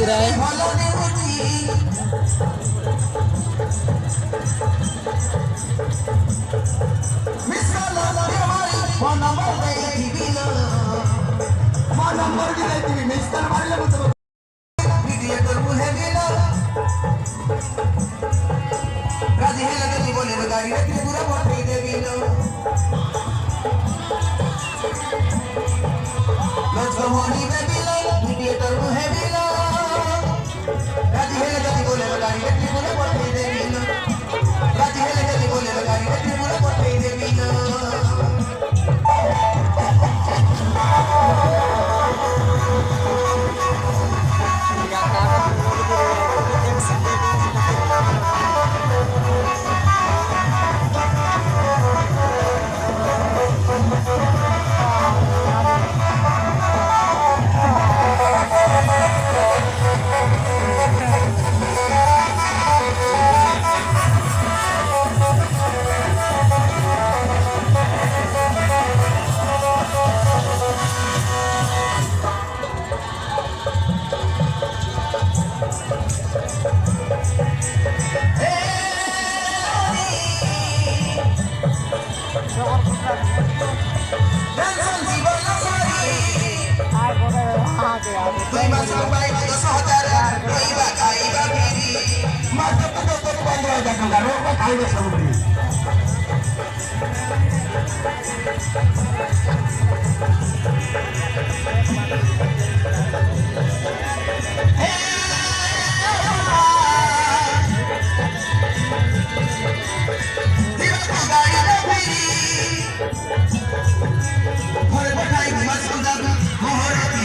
Rai Let's go honey baby love, mediator who heavy love. Raji hele jati bole lagani, letri bole pothai devi love. Raji hele jati bole lagani, letri bole pothai devi love.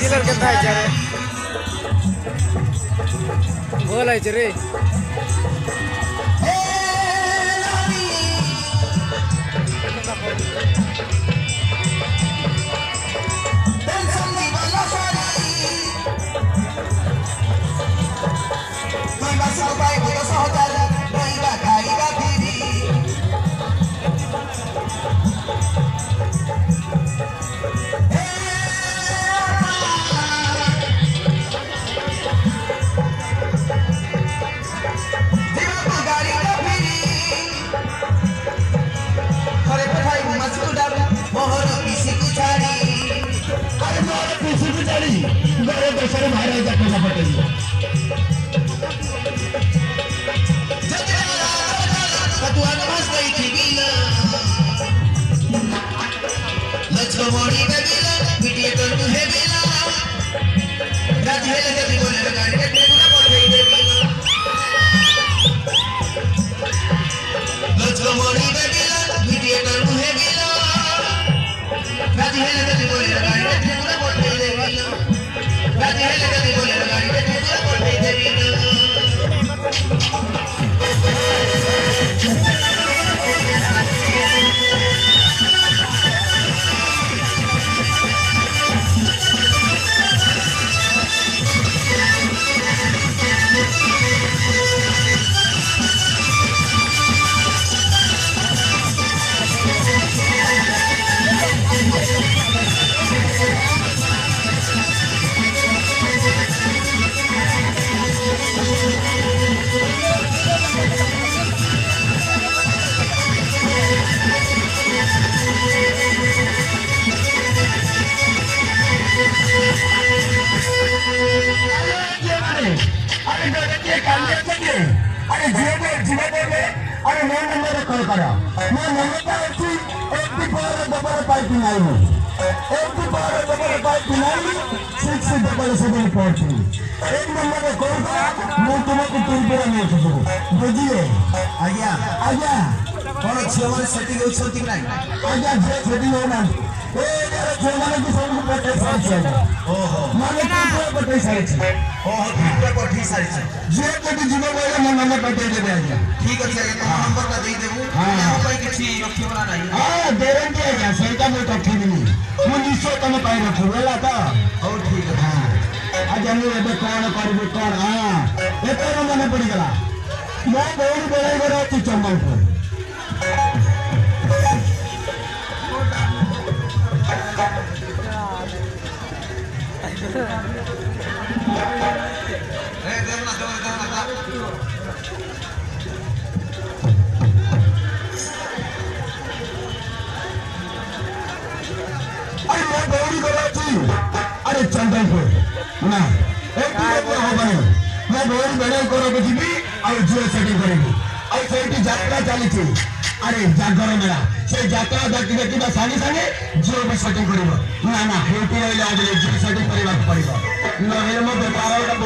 Dealer के था रे बोल है रे Let's go money baby love, mediator who heavy love. Raji hele jati bole lagani, letri bole pothai devi love. Let's go money baby love, mediator who heavy love. Raji hele jati bole lagani, letri bole pothai devi love. Raji hele jati bole lagani, letri bole pothai devi love. बुझिए आज्ञा आज्ञा कौन झील मैंने setting होती नहीं आज्ञा झील सेटिंग होना ए यार झील मैंने की सब पटे सारी है ओहो माने तो पटे सारी है ओहो ठीक पटे सारी है जे कोटी जीवन बोले मन नंबर पटे दे आज्ञा ठीक है आज्ञा तो नंबर का दे देबो यहाँ पे किसी रखी वाला नहीं हां गारंटी है क्या सही का मैं रखी नहीं मुझे सो तने पाई रखो वेला था और ठीक है हां आज हम एबे कौन करबे कौन हां एतरो मने पड़ी गला मैं बहुत बड़ा बड़ा तू चंबल पर अरे मैं दौड़ी कराची अरे चंदनपुर ना एक हबानी मैं दौड़ी बेड़े करो कि भी और झील सेटिंग करेगी और सेठी यात्रा चली थी अरे जागर मेला से यात्रा देखी देखी सागे सागे झील भी सेटिंग करिवो ना ना हेटी रहिला झील सेटिंग करबा पड़िबो नहेले मो बेपार